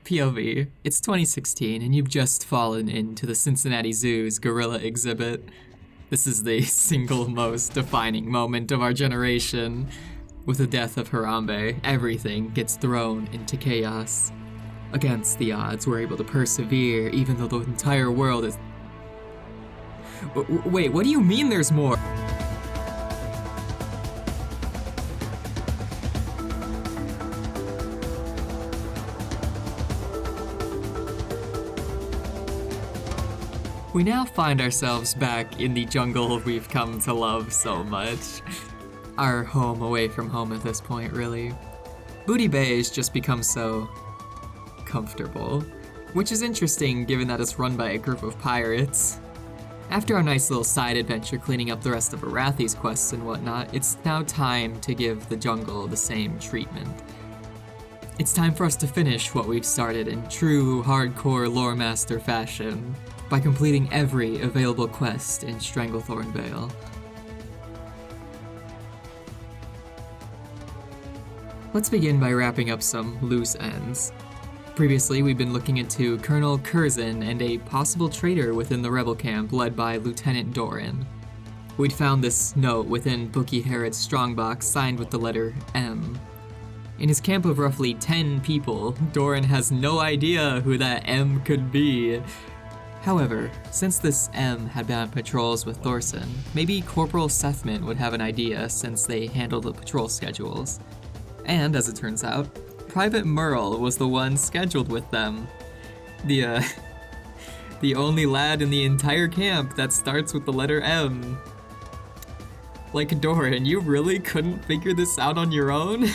POV, it's 2016 and you've just fallen into the Cincinnati Zoo's gorilla exhibit. This is the single most defining moment of our generation. With the death of Harambe, everything gets thrown into chaos. Against the odds, we're able to persevere even though the entire world is... Wait, what do you mean there's more? We now find ourselves back in the jungle we've come to love so much. Our home away from home at this point, really. Booty Bay has just become so comfortable, which is interesting given that it's run by a group of pirates. After our nice little side adventure cleaning up the rest of Arathi's quests and whatnot, it's now time to give the jungle the same treatment. It's time for us to finish what we've started in true Hardcore Loremaster fashion, by completing every available quest in Stranglethorn Vale. Let's begin by wrapping up some loose ends. Previously, we've been looking into Colonel Curzon and a possible traitor within the rebel camp led by Lieutenant Doran. We'd found this note within Bookie Herod's strongbox signed with the letter M. In his camp of roughly 10 people, Doran has no idea who that M could be. However, since this M had been on patrols with Thorson, maybe Corporal Sethman would have an idea since they handled the patrol schedules. And, as it turns out, Private Merle was the one scheduled with them. The only lad in the entire camp that starts with the letter M. Like, Doran, you really couldn't figure this out on your own?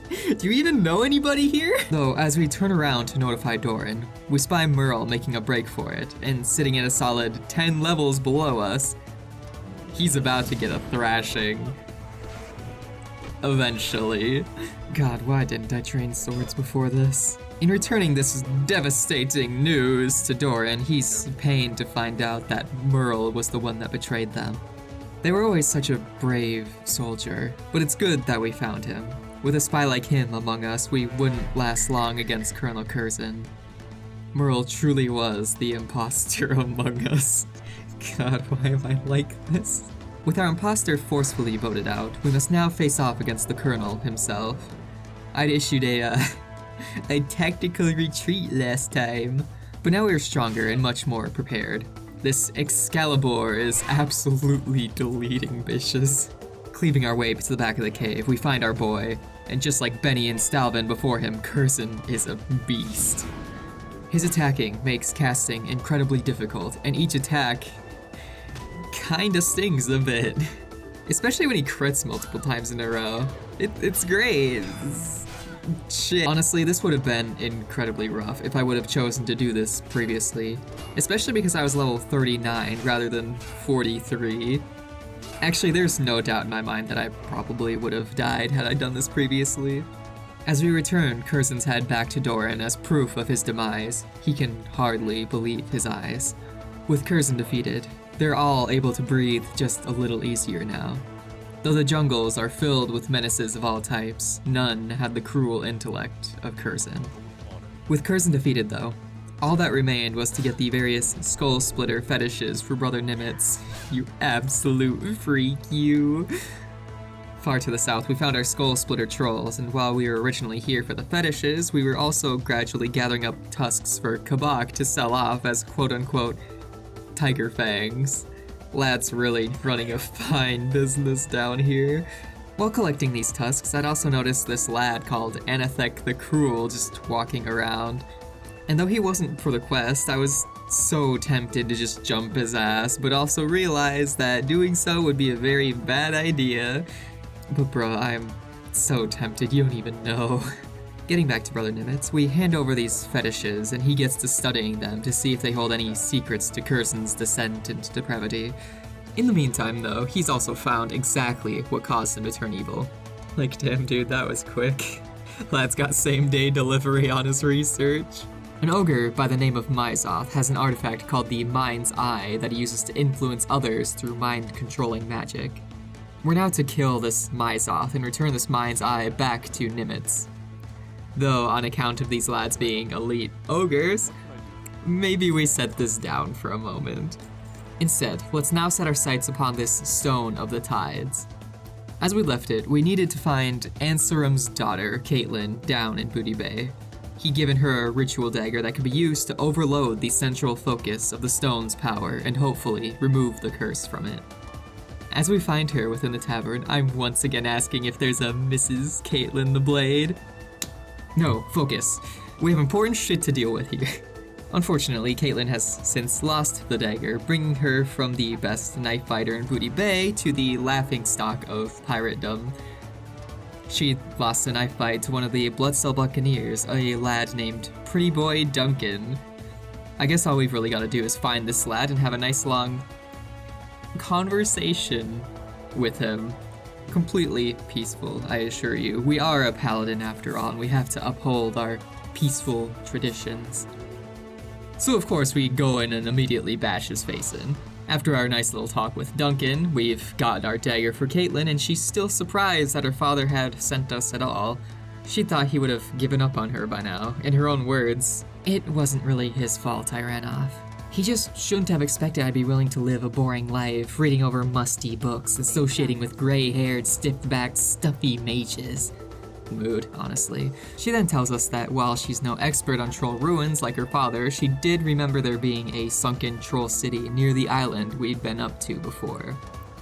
Do you even know anybody here? Though, as we turn around to notify Doran, we spy Merle making a break for it, and sitting at a solid 10 levels below us, he's about to get a thrashing. Eventually. God, why didn't I train swords before this? In returning this devastating news to Doran, he's pained to find out that Merle was the one that betrayed them. They were always such a brave soldier, but it's good that we found him. With a spy like him among us, we wouldn't last long against Colonel Curzon. Merle truly was the imposter among us. God, why am I like this? With our imposter forcefully voted out, we must now face off against the Colonel himself. I'd issued a tactical retreat last time, but now we're stronger and much more prepared. This Excalibur is absolutely deleting bitches. Cleaving our way to the back of the cave, we find our boy, and just like Benny and Stalvin before him, Curzon is a beast. His attacking makes casting incredibly difficult, and each attack kinda stings a bit. Especially when he crits multiple times in a row. It's great. Shit. Honestly, this would have been incredibly rough if I would have chosen to do this previously. Especially because I was level 39 rather than 43. Actually, there's no doubt in my mind that I probably would have died had I done this previously. As we return Curzon's head back to Doran as proof of his demise, he can hardly believe his eyes. With Curzon defeated, they're all able to breathe just a little easier now. Though the jungles are filled with menaces of all types, none had the cruel intellect of Curzon. With Curzon defeated though, all that remained was to get the various skull splitter fetishes for Brother Nimitz. You absolute freak, you. Far to the south, we found our skull splitter trolls, and while we were originally here for the fetishes, we were also gradually gathering up tusks for Kabak to sell off as quote-unquote tiger fangs. Lad's really running a fine business down here. While collecting these tusks, I'd also noticed this lad called Anathek the Cruel just walking around. And though he wasn't for the quest, I was so tempted to just jump his ass, but also realized that doing so would be a very bad idea. But bruh, I'm so tempted, you don't even know. Getting back to Brother Nimitz, we hand over these fetishes and he gets to studying them to see if they hold any secrets to Curzon's descent into depravity. In the meantime though, he's also found exactly what caused him to turn evil. Like damn dude, that was quick. Lad's got same day delivery on his research. An ogre by the name of Myzoth has an artifact called the Mind's Eye that he uses to influence others through mind-controlling magic. We're now to kill this Myzoth and return this Mind's Eye back to Nimitz. Though, on account of these lads being elite ogres, maybe we set this down for a moment. Instead, let's now set our sights upon this Stone of the Tides. As we left it, we needed to find Ansurum's daughter, Caitlin, down in Booty Bay. He'd given her a ritual dagger that could be used to overload the central focus of the stone's power and hopefully remove the curse from it. As we find her within the tavern, I'm once again asking if there's a Mrs. Caitlin the Blade. No, focus. We have important shit to deal with here. Unfortunately, Caitlin has since lost the dagger, bringing her from the best knife fighter in Booty Bay to the laughingstock of piratedom. She lost a knife fight to one of the Bloodcell Buccaneers, a lad named Pretty Boy Duncan. I guess all we've really got to do is find this lad and have a nice long conversation with him. Completely peaceful, I assure you. We are a paladin after all, and we have to uphold our peaceful traditions. So of course we go in and immediately bash his face in. After our nice little talk with Duncan, we've gotten our dagger for Caitlin, and she's still surprised that her father had sent us at all. She thought he would have given up on her by now. In her own words, "It wasn't really his fault I ran off. He just shouldn't have expected I'd be willing to live a boring life, reading over musty books, associating with gray-haired, stiff-backed, stuffy mages." Mood, honestly. She then tells us that while she's no expert on troll ruins like her father, she did remember there being a sunken troll city near the island we'd been up to before.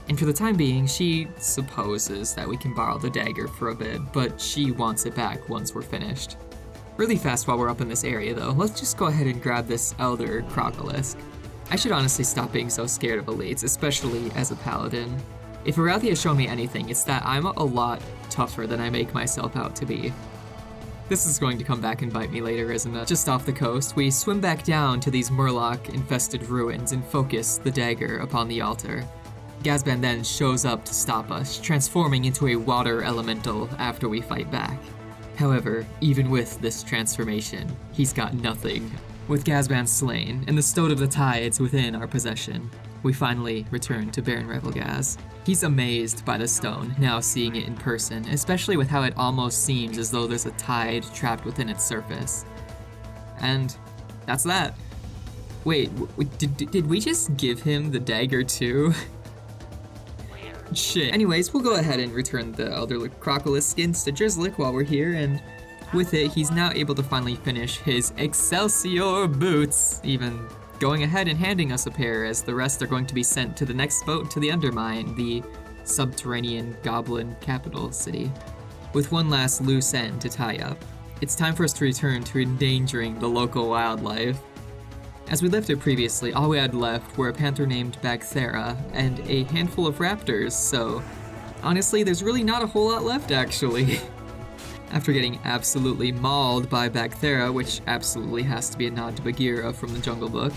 And for the time being, she supposes that we can borrow the dagger for a bit, but she wants it back once we're finished. Really fast while we're up in this area though, let's just go ahead and grab this Elder Crocolisk. I should honestly stop being so scared of elites, especially as a paladin. If Arathi has shown me anything, it's that I'm a lot tougher than I make myself out to be. This is going to come back and bite me later, isn't it? Just off the coast, we swim back down to these Murloc-infested ruins and focus the dagger upon the altar. Gazban then shows up to stop us, transforming into a water elemental after we fight back. However, even with this transformation, he's got nothing. With Gazban slain, and the Stone of the Tides within our possession, we finally return to Baron Revelgaz. He's amazed by the stone, now seeing it in person, especially with how it almost seems as though there's a tide trapped within its surface. And that's that. Wait, did we just give him the dagger too? Shit. Anyways, we'll go ahead and return the Elder Crocolisk skins to Drizzlick while we're here, and with it, he's now able to finally finish his Excelsior boots, even going ahead and handing us a pair, as the rest are going to be sent to the next boat to the Undermine, the subterranean goblin capital city. With one last loose end to tie up, it's time for us to return to endangering the local wildlife. As we left it previously, all we had left were a panther named Bagthera and a handful of raptors, so honestly, there's really not a whole lot left actually. After getting absolutely mauled by Bagthera, which absolutely has to be a nod to Bagheera from the Jungle Book,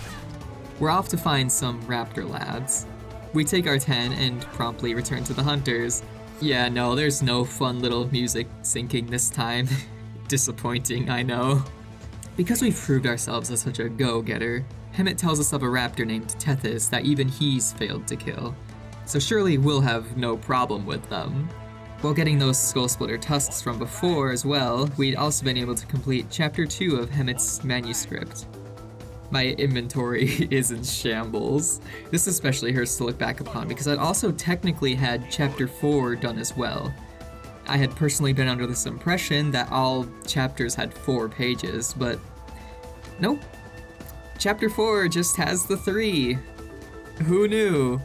we're off to find some raptor lads. We take our 10 and promptly return to the hunters. Yeah, no, there's no fun little music syncing this time. Disappointing, I know. Because we've proved ourselves as such a go-getter, Hemet tells us of a raptor named Tethys that even he's failed to kill. So surely we'll have no problem with them. While getting those Skull Splitter tusks from before as well, we'd also been able to complete Chapter 2 of Hemet's manuscript. My inventory is in shambles. This especially hurts to look back upon because I'd also technically had Chapter 4 done as well. I had personally been under this impression that all chapters had 4 pages, but nope. Chapter 4 just has the 3. Who knew?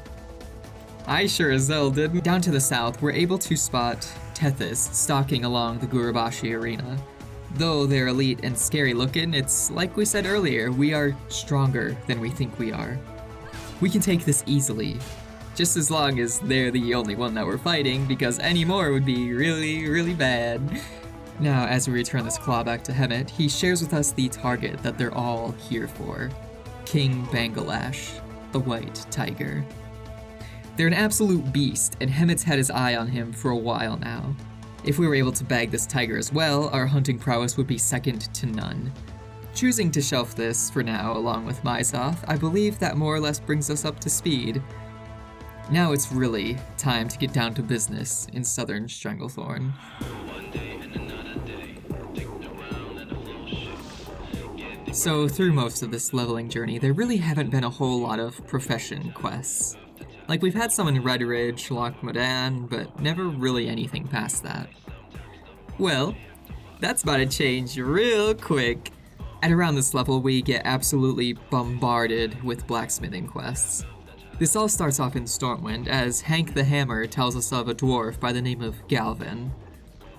I sure as hell didn't. Down to the south, we're able to spot Tethys stalking along the Gurubashi arena. Though they're elite and scary looking, it's like we said earlier, we are stronger than we think we are. We can take this easily, just as long as they're the only one that we're fighting, because any more would be really, really bad. Now, as we return this claw back to Hemet, he shares with us the target that they're all here for. King Bangalash, the White Tiger. They're an absolute beast, and Hemet's had his eye on him for a while now. If we were able to bag this tiger as well, our hunting prowess would be second to none. Choosing to shelf this for now along with Myzoth, I believe that more or less brings us up to speed. Now it's really time to get down to business in southern Stranglethorn. So through most of this leveling journey, there really haven't been a whole lot of profession quests. Like, we've had some in Red Ridge, Loch Modan, but never really anything past that. Well, that's about to change real quick. At around this level, we get absolutely bombarded with blacksmithing quests. This all starts off in Stormwind, as Hank the Hammer tells us of a dwarf by the name of Galvin.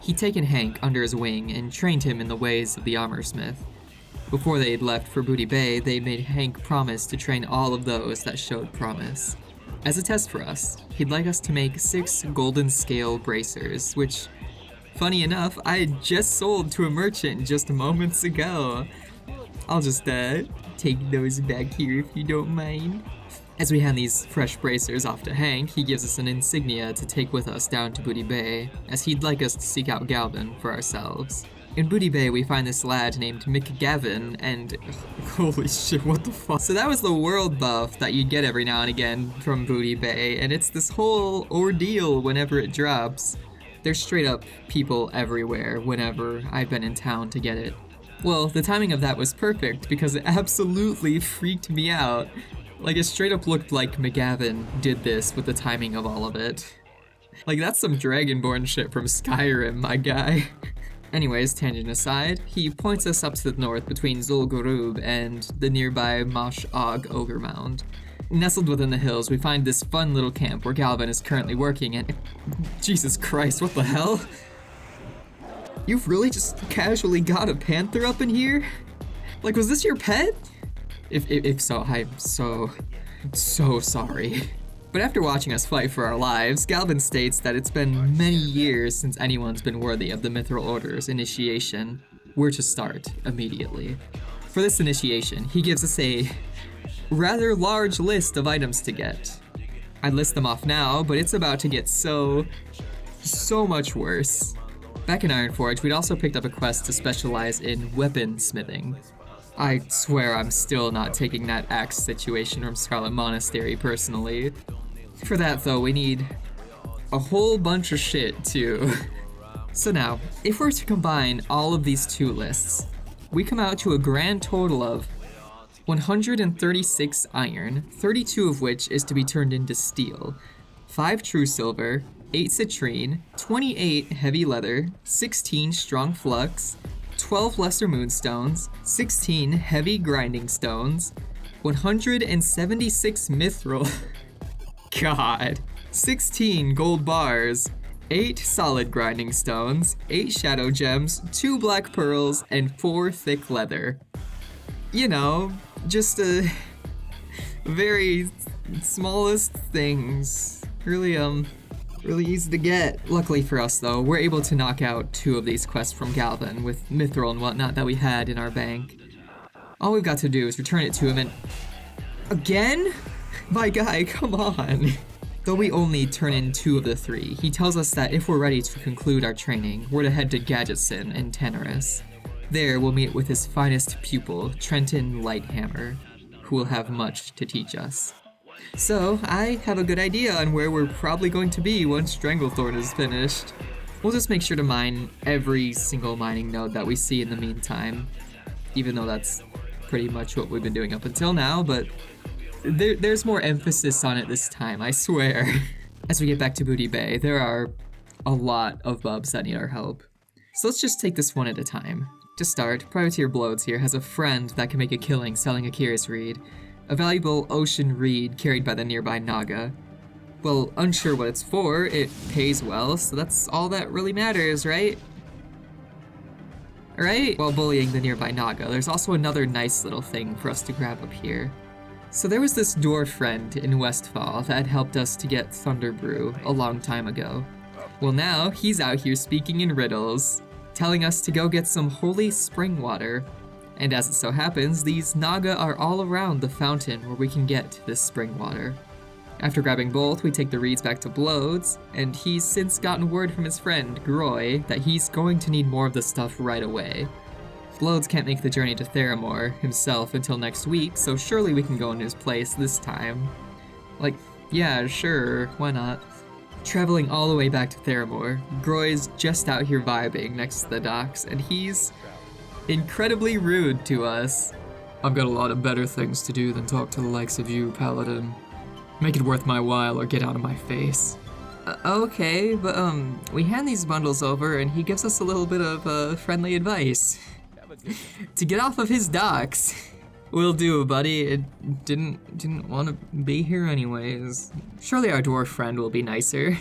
He'd taken Hank under his wing and trained him in the ways of the armorsmith. Before they'd left for Booty Bay, they made Hank promise to train all of those that showed promise. As a test for us, he'd like us to make 6 golden scale bracers, which, funny enough, I had just sold to a merchant just moments ago. I'll just take those back here if you don't mind. As we hand these fresh bracers off to Hank, he gives us an insignia to take with us down to Booty Bay, as he'd like us to seek out Galvin for ourselves. In Booty Bay, we find this lad named McGavin, and holy shit, what the fuck? So that was the world buff that you'd get every now and again from Booty Bay, and it's this whole ordeal whenever it drops. There's straight up people everywhere whenever I've been in town to get it. Well, the timing of that was perfect because it absolutely freaked me out. Like, it straight up looked like McGavin did this with the timing of all of it. Like, that's some Dragonborn shit from Skyrim, my guy. Anyways, tangent aside, he points us up to the north between Zul'Gurub and the nearby Mosh Og Ogre Mound. Nestled within the hills, we find this fun little camp where Galvin is currently working, and Jesus Christ, what the hell? You've really just casually got a panther up in here? Like, was this your pet? If so, I'm so sorry. But after watching us fight for our lives, Galvin states that it's been many years since anyone's been worthy of the Mithril Order's initiation. We're to start immediately. For this initiation, he gives us a rather large list of items to get. I'd list them off now, but it's about to get so much worse. Back in Ironforge, we'd also picked up a quest to specialize in weaponsmithing. I swear I'm still not taking that axe situation from Scarlet Monastery personally. For that though, we need a whole bunch of shit too. So now, if we're to combine all of these 2 lists, we come out to a grand total of 136 iron, 32 of which is to be turned into steel, 5 true silver, 8 citrine, 28 heavy leather, 16 strong flux, 12 lesser moonstones, 16 heavy grinding stones, 176 mithril, God, 16 gold bars, 8 solid grinding stones, 8 shadow gems, 2 black pearls, and 4 thick leather. You know, just very smallest things. Really easy to get. Luckily for us though, we're able to knock out 2 of these quests from Galvin with mithril and whatnot that we had in our bank. All we've got to do is return it to him and... Again? My guy, come on. Though we only turn in 2 of the 3, he tells us that if we're ready to conclude our training, we're to head to Gadgetson in Tenorus. There we'll meet with his finest pupil, Trenton Lighthammer, who will have much to teach us. So, I have a good idea on where we're probably going to be once Stranglethorn is finished. We'll just make sure to mine every single mining node that we see in the meantime, even though that's pretty much what we've been doing up until now, but there's more emphasis on it this time, I swear. As we get back to Booty Bay, there are a lot of bubs that need our help. So let's just take this one at a time. To start, Privateer Blodes here has a friend that can make a killing selling a curious reed, a valuable ocean reed carried by the nearby Naga. Well, unsure what it's for, it pays well, so that's all that really matters, right? Right? While bullying the nearby Naga, there's also another nice little thing for us to grab up here. So there was this dwarf friend in Westfall that had helped us to get Thunder Brew a long time ago. Well now, he's out here speaking in riddles, telling us to go get some holy spring water. And as it so happens, these Naga are all around the fountain where we can get this spring water. After grabbing both, we take the reeds back to Blodes, and he's since gotten word from his friend, Groy, that he's going to need more of the stuff right away. Blodes can't make the journey to Theramore himself until next week, so surely we can go in his place this time. Like, yeah, sure, why not? Traveling all the way back to Theramore, Groy's just out here vibing next to the docks, and he's incredibly rude to us. I've got a lot of better things to do than talk to the likes of you, Paladin. Make it worth my while or get out of my face. Okay, but we hand these bundles over and he gives us a little bit of friendly advice. To get off of his docks. Will do, buddy. It didn't want to be here anyways. Surely our dwarf friend will be nicer.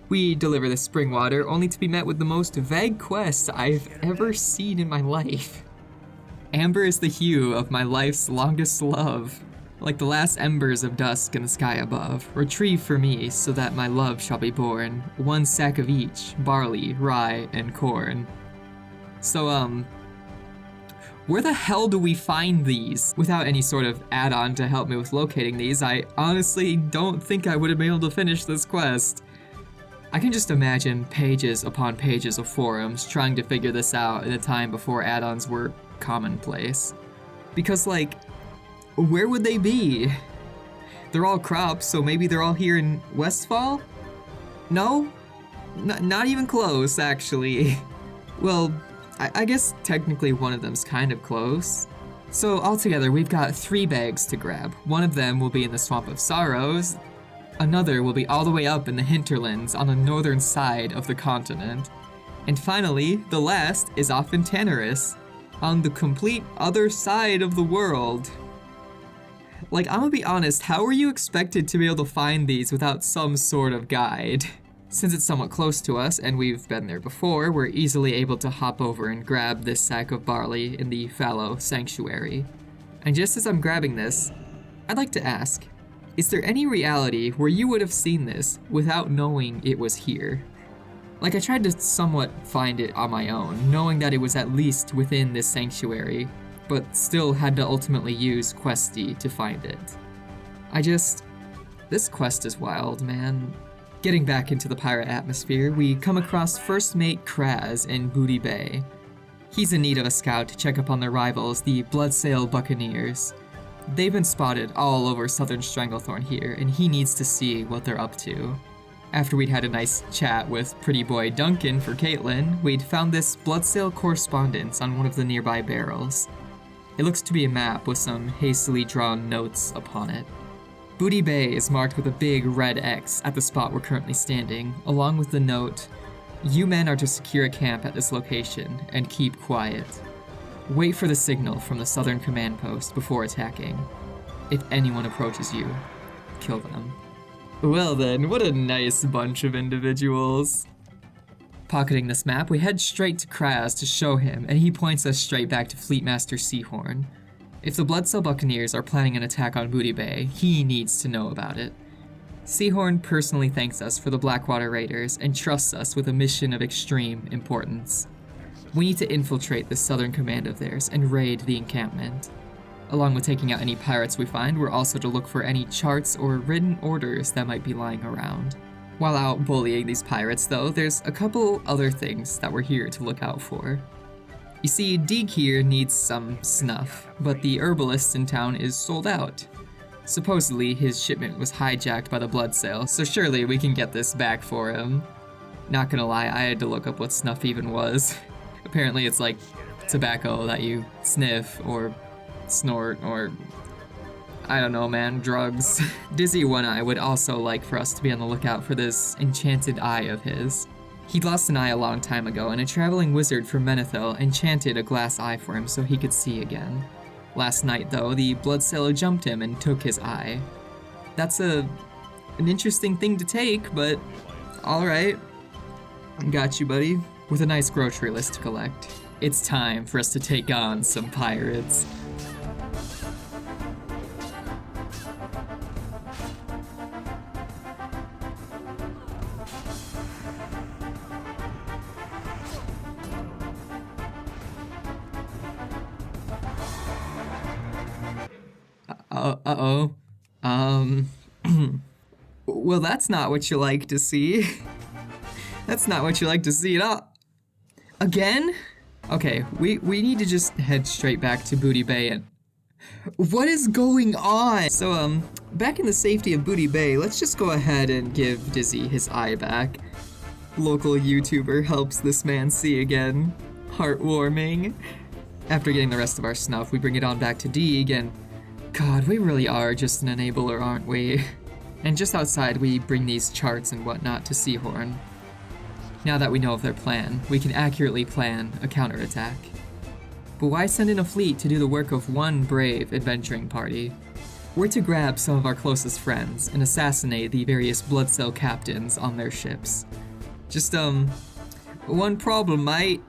We deliver the spring water only to be met with the most vague quest I've ever seen in my life. Amber is the hue of my life's longest love. Like the last embers of dusk in the sky above, retrieve for me so that my love shall be born. 1 sack of each, barley, rye, and corn. So, where the hell do we find these? Without any sort of add-on to help me with locating these, I honestly don't think I would have been able to finish this quest. I can just imagine pages upon pages of forums trying to figure this out at a time before add-ons were commonplace. Because, like, where would they be? They're all crops, so maybe they're all here in Westfall? No? Not even close, actually. Well, I guess technically one of them's kind of close. So altogether, we've got 3 bags to grab. One of them will be in the Swamp of Sorrows. Another will be all the way up in the hinterlands on the northern side of the continent. And finally, the last is off in Tannerus, on the complete other side of the world. Like, I'm gonna be honest, how are you expected to be able to find these without some sort of guide? Since it's somewhat close to us, and we've been there before, we're easily able to hop over and grab this sack of barley in the fallow sanctuary. And just as I'm grabbing this, I'd like to ask, is there any reality where you would have seen this without knowing it was here? Like, I tried to somewhat find it on my own, knowing that it was at least within this sanctuary, but still had to ultimately use Questy to find it. This quest is wild, man. Getting back into the pirate atmosphere, we come across First Mate Kraz in Booty Bay. He's in need of a scout to check up on their rivals, the Bloodsail Buccaneers. They've been spotted all over southern Stranglethorn here, and he needs to see what they're up to. After we'd had a nice chat with pretty boy Duncan for Caitlin, we'd found this Bloodsail correspondence on one of the nearby barrels. It looks to be a map with some hastily drawn notes upon it. Booty Bay is marked with a big red X at the spot we're currently standing, along with the note, "You men are to secure a camp at this location and keep quiet. Wait for the signal from the southern command post before attacking. If anyone approaches you, kill them." Well then, what a nice bunch of individuals. Pocketing this map, we head straight to Kraz to show him, and he points us straight back to Fleetmaster Seahorn. If the Bloodsail Buccaneers are planning an attack on Booty Bay, he needs to know about it. Seahorn personally thanks us for the Blackwater Raiders and trusts us with a mission of extreme importance. We need to infiltrate the southern command of theirs and raid the encampment. Along with taking out any pirates we find, we're also to look for any charts or written orders that might be lying around. While out bullying these pirates, though, there's a couple other things that we're here to look out for. You see, Deeg here needs some snuff, but the herbalist in town is sold out. Supposedly, his shipment was hijacked by the Bloodsail, so surely we can get this back for him. Not gonna lie, I had to look up what snuff even was. Apparently it's like tobacco that you sniff or snort or I don't know, man, drugs. Dizzy One Eye would also like for us to be on the lookout for this enchanted eye of his. He'd lost an eye a long time ago, and a traveling wizard from Menethil enchanted a glass eye for him so he could see again. Last night, though, the Bloodsail jumped him and took his eye. That's an interesting thing to take, but alright. Got you, buddy. With a nice grocery list to collect, it's time for us to take on some pirates. Uh-oh. Well, that's not what you like to see. That's not what you like to see at all. Again? Okay, we need to just head straight back to Booty Bay and... What is going on? So, back in the safety of Booty Bay, let's just go ahead and give Dizzy his eye back. Local YouTuber helps this man see again. Heartwarming. After getting the rest of our snuff, we bring it on back to Deeg, and God, we really are just an enabler, aren't we? And just outside, we bring these charts and whatnot to Seahorn. Now that we know of their plan, we can accurately plan a counterattack. But why send in a fleet to do the work of one brave adventuring party? We're to grab some of our closest friends and assassinate the various blood cell captains on their ships. Just, one problem, mate.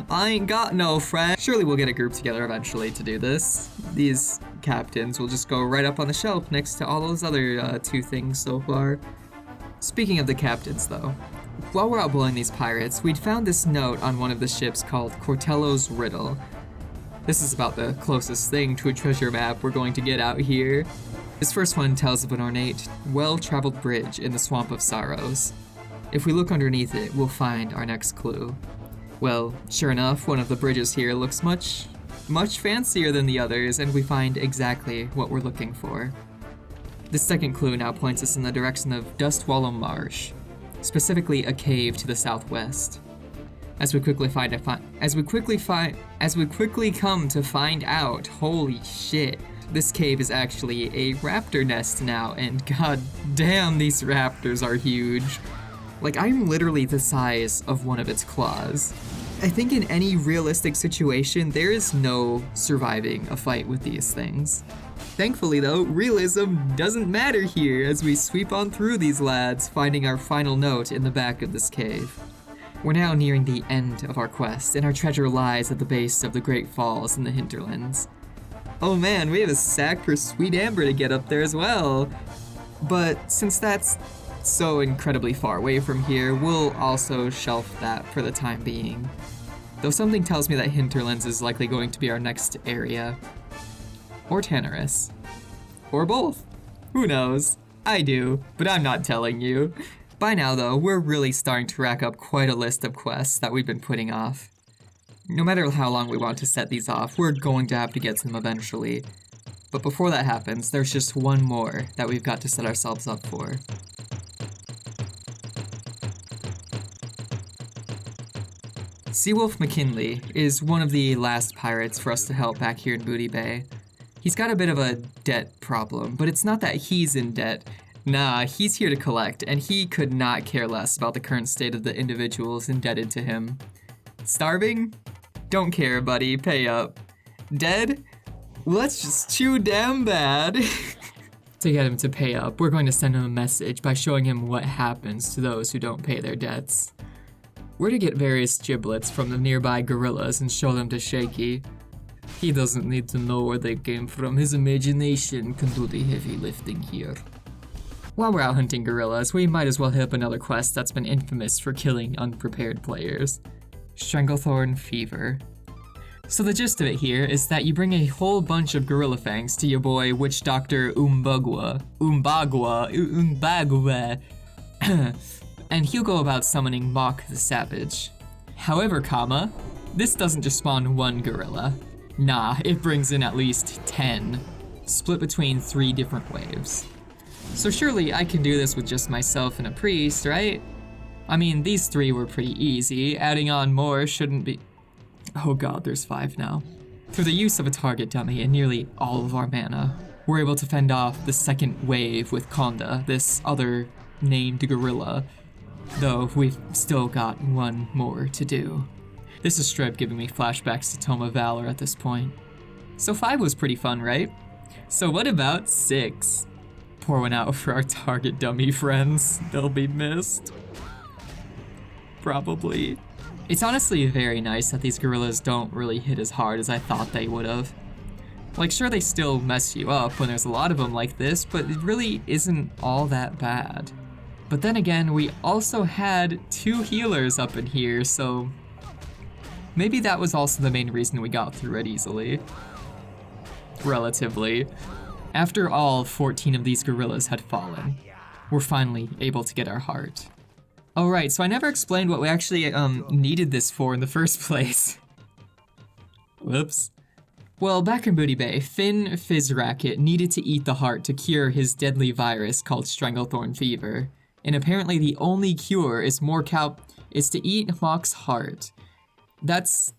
I ain't got no friend. Surely we'll get a group together eventually to do this. These captains will just go right up on the shelf next to all those other two things so far. Speaking of the captains, though, while we're out blowing these pirates, we'd found this note on one of the ships called Cortello's Riddle. This is about the closest thing to a treasure map we're going to get out here. This first one tells of an ornate, well-traveled bridge in the Swamp of Sorrows. If we look underneath it, we'll find our next clue. Well, sure enough, one of the bridges here looks much fancier than the others, and we find exactly what we're looking for. The second clue now points us in the direction of Dustwallow Marsh, specifically a cave to the southwest. As we quickly come to find out, holy shit, this cave is actually a raptor nest now, and god damn, these raptors are huge. Like, I'm literally the size of one of its claws. I think in any realistic situation, there is no surviving a fight with these things. Thankfully though, realism doesn't matter here as we sweep on through these lads, finding our final note in the back of this cave. We're now nearing the end of our quest, and our treasure lies at the base of the Great Falls in the hinterlands. Oh man, we have a sack for Sweet Amber to get up there as well. But since that's so incredibly far away from here, we'll also shelf that for the time being. Though something tells me that Hinterlands is likely going to be our next area. Or Tannerus. Or both. Who knows? I do, but I'm not telling you. By now though, we're really starting to rack up quite a list of quests that we've been putting off. No matter how long we want to set these off, we're going to have to get to them eventually. But before that happens, there's just one more that we've got to set ourselves up for. Seawolf McKinley is one of the last pirates for us to help back here in Booty Bay. He's got a bit of a debt problem, but it's not that he's in debt. Nah, he's here to collect, and he could not care less about the current state of the individuals indebted to him. Starving? Don't care, buddy, pay up. Dead? Let's just chew damn bad. To get him to pay up, we're going to send him a message by showing him what happens to those who don't pay their debts. We're to get various giblets from the nearby gorillas and show them to Shaky. He doesn't need to know where they came from. His imagination can do the heavy lifting here. While we're out hunting gorillas, we might as well hit up another quest that's been infamous for killing unprepared players. Stranglethorn Fever. So the gist of it here is that you bring a whole bunch of gorilla fangs to your boy Witch Doctor Umbagwa, and he'll go about summoning Mok the Savage. However, this doesn't just spawn one gorilla. Nah, it brings in at least 10, split between 3 different waves. So surely I can do this with just myself and a priest, right? I mean, these 3 were pretty easy, adding on more shouldn't be... Oh god, there's 5 now. Through the use of a target dummy and nearly all of our mana, we're able to fend off the second wave with Konda, this other named gorilla, though we've still got one more to do. This is straight giving me flashbacks to Tome of Valor at this point. So 5 was pretty fun, right? So what about 6? Pour one out for our target dummy friends. They'll be missed. Probably. It's honestly very nice that these gorillas don't really hit as hard as I thought they would have. Like, sure, they still mess you up when there's a lot of them like this, but it really isn't all that bad. But then again, we also had 2 healers up in here, so maybe that was also the main reason we got through it easily. Relatively. After all 14 of these gorillas had fallen, we're finally able to get our heart. Oh right, so I never explained what we actually needed this for in the first place. Whoops. Well, back in Booty Bay, Finn Fizzracket needed to eat the heart to cure his deadly virus called Stranglethorn Fever. And apparently the only cure is to eat Mok's heart. That's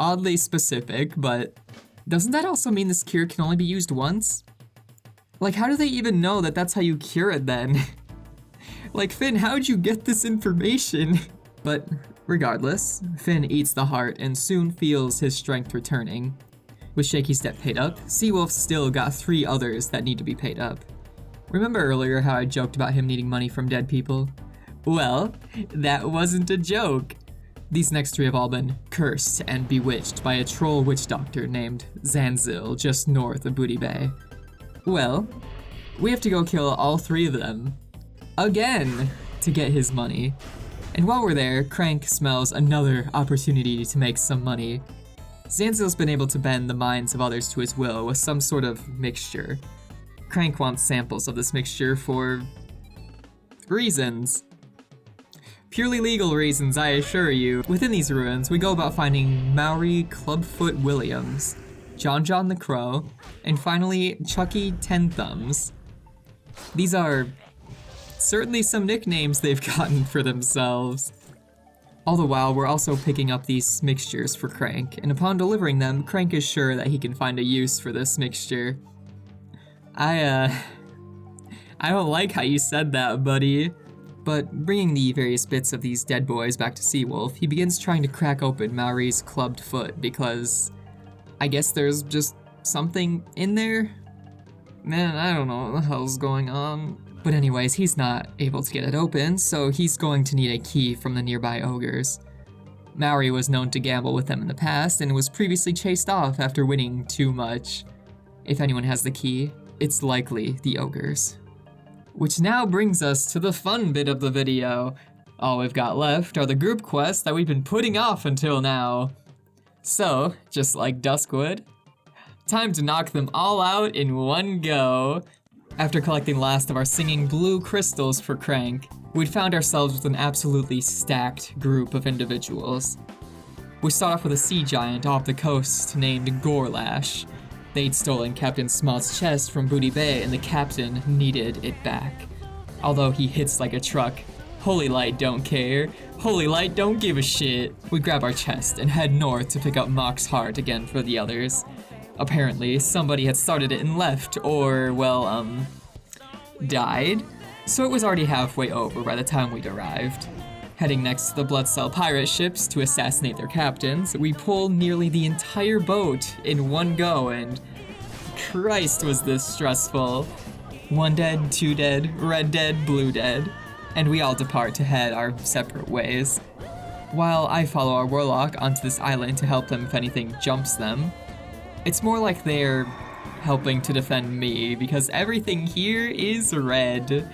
oddly specific, but doesn't that also mean this cure can only be used once? Like, how do they even know that that's how you cure it then? Like, Finn, how'd you get this information? But regardless, Finn eats the heart and soon feels his strength returning. With Shaky Step paid up, Seawolf still got 3 others that need to be paid up. Remember earlier how I joked about him needing money from dead people? Well, that wasn't a joke. These next 3 have all been cursed and bewitched by a troll witch doctor named Zanzil just north of Booty Bay. Well, we have to go kill all 3 of them. Again! To get his money. And while we're there, Crank smells another opportunity to make some money. Zanzil's been able to bend the minds of others to his will with some sort of mixture. Crank wants samples of this mixture for reasons. Purely legal reasons, I assure you. Within these ruins, we go about finding Maori Clubfoot Williams, John John the Crow, and finally, Chucky Ten Thumbs. These are certainly some nicknames they've gotten for themselves. All the while, we're also picking up these mixtures for Crank, and upon delivering them, Crank is sure that he can find a use for this mixture. I don't like how you said that, buddy. But bringing the various bits of these dead boys back to Seawolf, he begins trying to crack open Maori's clubbed foot because I guess there's just something in there? Man, I don't know what the hell's going on. But anyways, he's not able to get it open, so he's going to need a key from the nearby ogres. Maori was known to gamble with them in the past and was previously chased off after winning too much. If anyone has the key, it's likely the ogres. Which now brings us to the fun bit of the video. All we've got left are the group quests that we've been putting off until now. So, just like Duskwood, time to knock them all out in one go. After collecting the last of our singing blue crystals for Crank, we'd found ourselves with an absolutely stacked group of individuals. We start off with a sea giant off the coast named Gorlash. They'd stolen Captain Smout's chest from Booty Bay and the captain needed it back. Although he hits like a truck, Holy Light don't care. Holy Light don't give a shit. We grab our chest and head north to pick up Mock's heart again for the others. Apparently, somebody had started it and left, or, well, died. So it was already halfway over by the time we'd arrived. Heading next to the Blood Cell pirate ships to assassinate their captains, we pull nearly the entire boat in one go, and Christ was this stressful. 1 dead, 2 dead, red dead, blue dead, and we all depart to head our separate ways. While I follow our warlock onto this island to help them if anything jumps them, it's more like they're helping to defend me because everything here is red.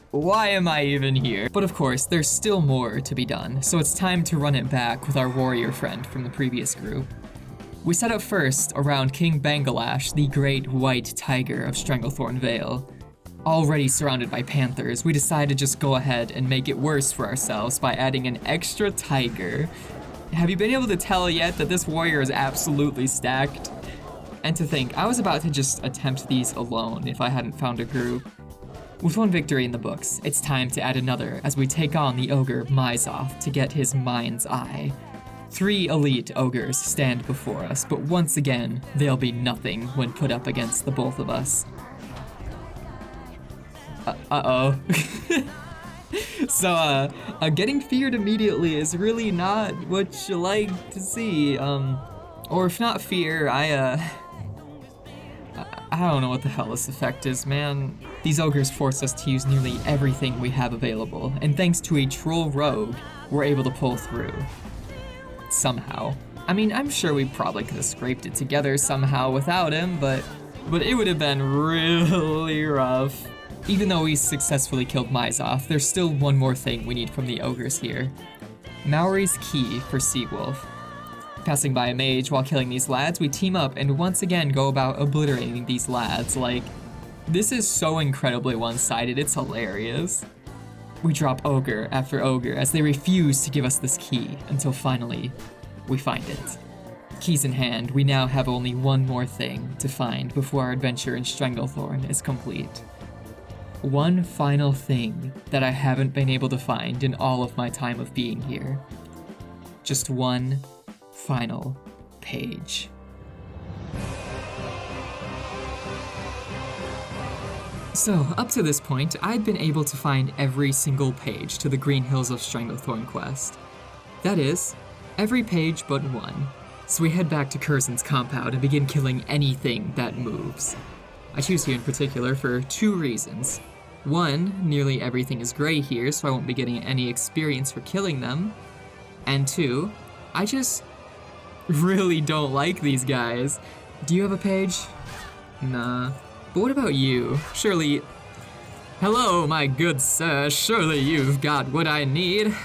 Why am I even here? But of course, there's still more to be done, so it's time to run it back with our warrior friend from the previous group. We set up first around King Bangalash, the great white tiger of Stranglethorn Vale. Already surrounded by panthers, we decided to just go ahead and make it worse for ourselves by adding an extra tiger. Have you been able to tell yet that this warrior is absolutely stacked? And to think, I was about to just attempt these alone if I hadn't found a group. With 1 victory in the books, it's time to add another as we take on the ogre Myzoth to get his mind's eye. 3 elite ogres stand before us, but once again, they'll be nothing when put up against the both of us. Uh-oh. So, getting feared immediately is really not what you like to see. Or if not fear, I don't know what the hell this effect is, man. These ogres force us to use nearly everything we have available, and thanks to a troll rogue, we're able to pull through. Somehow. I mean, I'm sure we probably could have scraped it together somehow without him, but it would have been really rough. Even though we successfully killed Myzoth, there's still one more thing we need from the ogres here. Maori's key for Seawolf. Passing by a mage while killing these lads, we team up and once again go about obliterating these lads. Like, this is so incredibly one-sided, it's hilarious. We drop ogre after ogre as they refuse to give us this key until finally, we find it. Keys in hand, we now have only one more thing to find before our adventure in Stranglethorn is complete. One final thing that I haven't been able to find in all of my time of being here. Just one final page. So, up to this point, I'd been able to find every single page to the Green Hills of Stranglethorn quest. That is, every page but one. So we head back to Curzon's compound and begin killing anything that moves. I choose here in particular for 2 reasons. 1, nearly everything is gray here, so I won't be getting any experience for killing them. And 2, I just really don't like these guys. Do you have a page? Nah. But what about you? Surely... Hello, my good sir. Surely you've got what I need.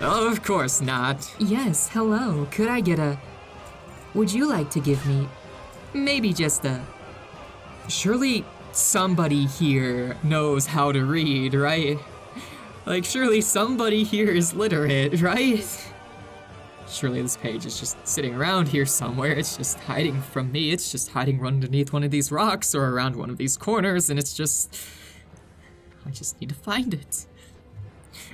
Of course not. Yes, hello. Could I get a... Would you like to give me... maybe just a... Surely somebody here knows how to read, right? Like, surely somebody here is literate, right? Surely this page is just sitting around here somewhere. It's just hiding from me. It's just hiding underneath one of these rocks or around one of these corners, and it's just... I just need to find it.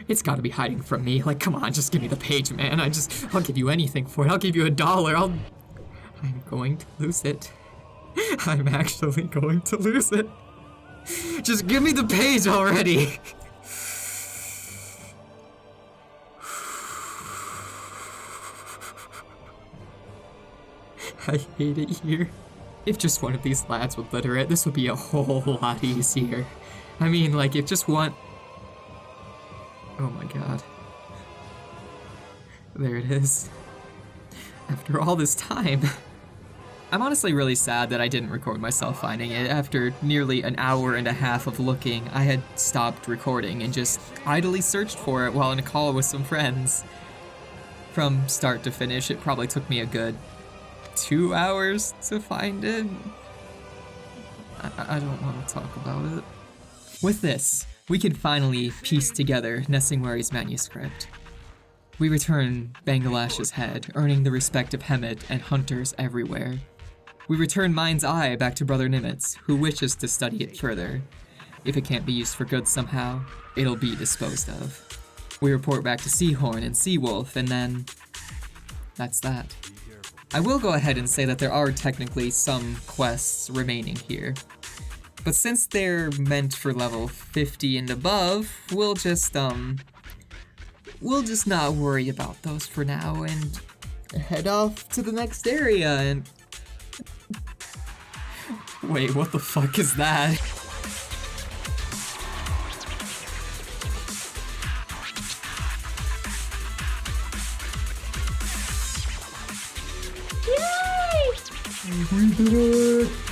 It's gotta be hiding from me. Like, come on, just give me the page, man. I'll give you anything for it. I'll give you $1. I'm going to lose it. I'm actually going to lose it. Just give me the page already. I hate it here. If just one of these lads would litter it, this would be a whole lot easier. I mean, like, if just one... Oh my god. There it is. After all this time. I'm honestly really sad that I didn't record myself finding it. After nearly an hour and a half of looking, I had stopped recording and just idly searched for it while in a call with some friends. From start to finish, it probably took me a good 2 hours to find it. I don't want to talk about it. With this, we can finally piece together Nessingwary's manuscript. We return Bangalash's head, earning the respect of Hemet and hunters everywhere. We return Mind's Eye back to Brother Nimitz, who wishes to study it further. If it can't be used for good somehow, it'll be disposed of. We report back to Seahorn and Seawolf, and then... that's that. I will go ahead and say that there are technically some quests remaining here. But since they're meant for level 50 and above, we'll just not worry about those for now and head off to the next area and... Wait, what the fuck is that? Yay! We did it!